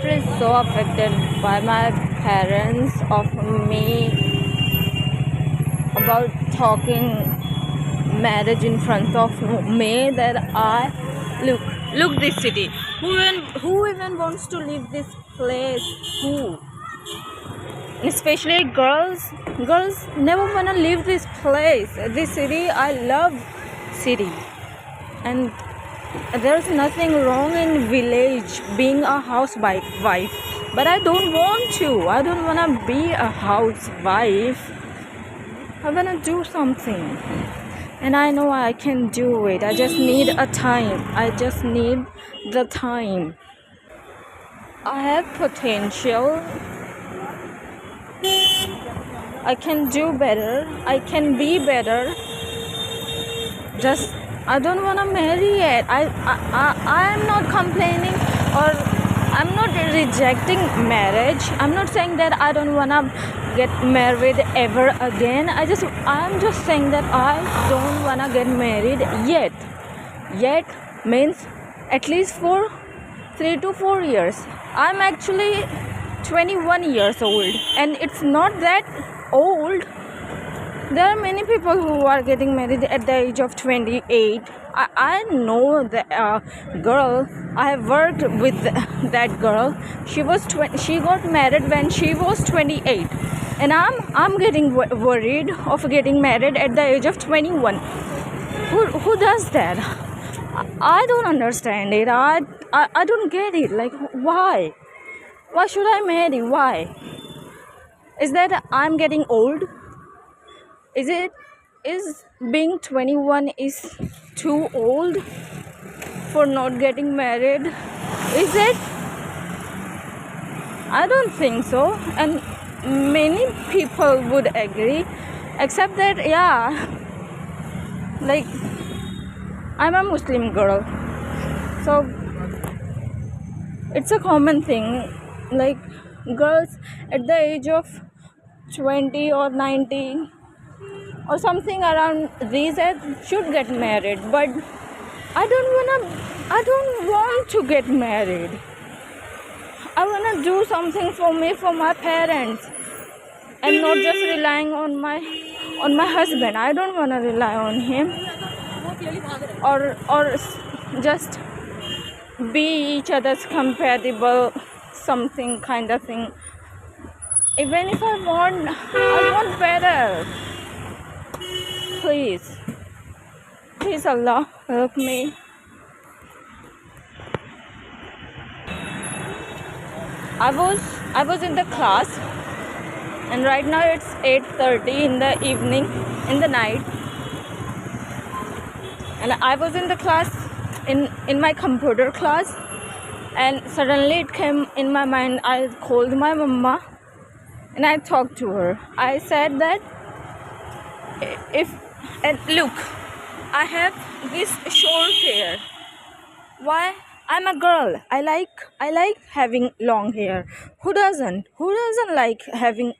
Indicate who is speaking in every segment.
Speaker 1: literally so affected by my parents of me about talking marriage in front of me that I look this city. Who even wants to leave this place? Who? Especially girls never wanna leave this place, this city. I love city, and there's nothing wrong in village being a housewife, but I don't wanna be a housewife. I wanna do something, and I know I can do it. I just need the time. I have potential. I can do better. I can be better. Just I don't wanna marry yet. I'm not complaining, or I'm not rejecting marriage. I'm not saying that I don't wanna get married ever again. I'm just saying that I don't wanna get married yet. Yet means at least for 3 to 4 years. I'm actually 21 years old, and it's not that old. There are many people who are getting married at the age of 28. I know the girl. I have worked with that girl. She got married when she was 28, and I'm getting worried of getting married at the age of 21. Who does that? I don't understand it. I don't get it. Like, why? Why should I marry? Why? Is that I'm getting old? Is being 21 is too old for not getting married? Is it? I don't think so, and many people would agree, except that, yeah, like, I'm a Muslim girl, so it's a common thing, like, girls at the age of 20 or 19 or something around these age should get married, but I don't want to get married. I want to do something for me, for my parents, and not just relying on my husband. I don't want to rely on him, or just be each other's compatible, something kind of thing. Even if I want better. Please Allah, help me. I was in the class, and right now it's 8:30 in the evening, in the night, and I was in the class, in my computer class, and suddenly it came in my mind. I called my mama and I talked to her. I said that and look, I have this short hair. Why? I'm a girl. I like having long hair. Who doesn't like having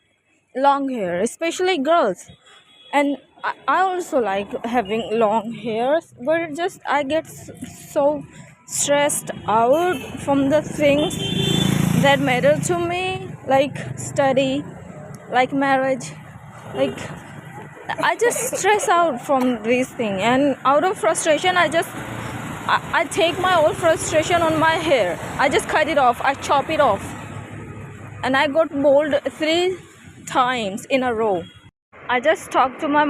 Speaker 1: long hair, especially girls? And I also like having long hairs, but I get so stressed out from the things that matter to me, like study, like marriage, like I just stress out from these things, and out of frustration I take my whole frustration on my hair. I just cut it off, I chop it off, and I got bald 3 times in a row. I talked to my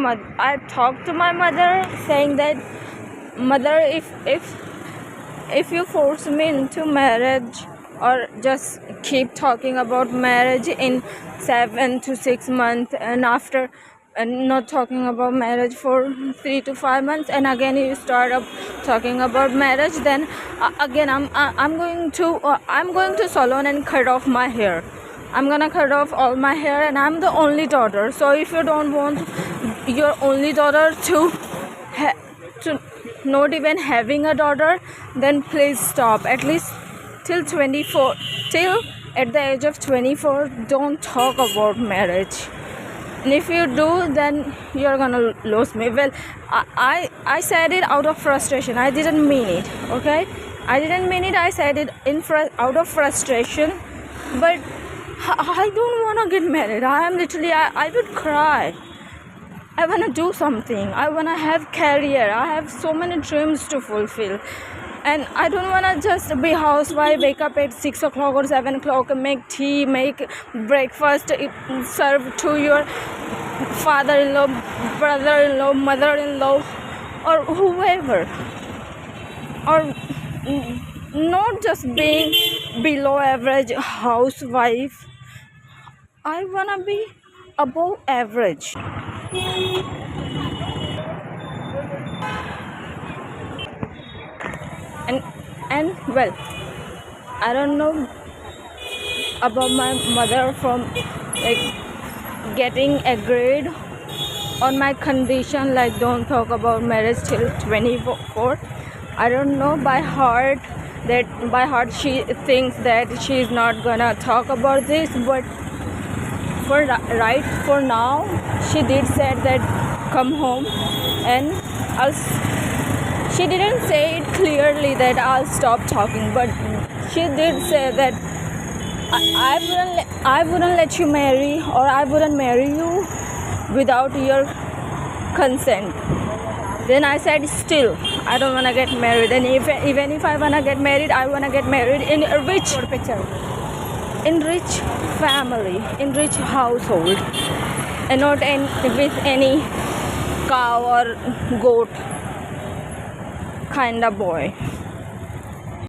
Speaker 1: mother saying that, mother, if you force me into marriage, or just keep talking about marriage in 7 to 6 months, and after and not talking about marriage for 3 to 5 months, and again you start up talking about marriage, then again I'm going to salon and cut off my hair. I'm gonna cut off all my hair, and I'm the only daughter. So if you don't want your only daughter to not even having a daughter, then please stop. At least till at the age of 24, don't talk about marriage. And if you do, then you're gonna lose me. Well, I said it out of frustration. I didn't mean it, okay? I didn't mean it. I said it out of frustration. But I don't want to get married. I am literally, I would cry. I want to do something. I want to have career. I have so many dreams to fulfill. And I don't want to just be housewife, wake up at 6 o'clock or 7 o'clock, make tea, make breakfast, serve to your father-in-law, brother-in-law, mother-in-law, or whoever. Or not just being below average housewife. I want to be above average. And well, I don't know about my mother from like getting agreed on my condition, like don't talk about marriage till 24. I don't know by heart she thinks that she's not gonna talk about this, but for now she did said that come home, and she didn't say it clearly that I'll stop talking, but she did say that I wouldn't let you marry, or I wouldn't marry you without your consent. Then I said, still, I don't want to get married. And even if I want to get married, I want to get married in a rich family, in rich household, and not with any cow or goat kind of boy.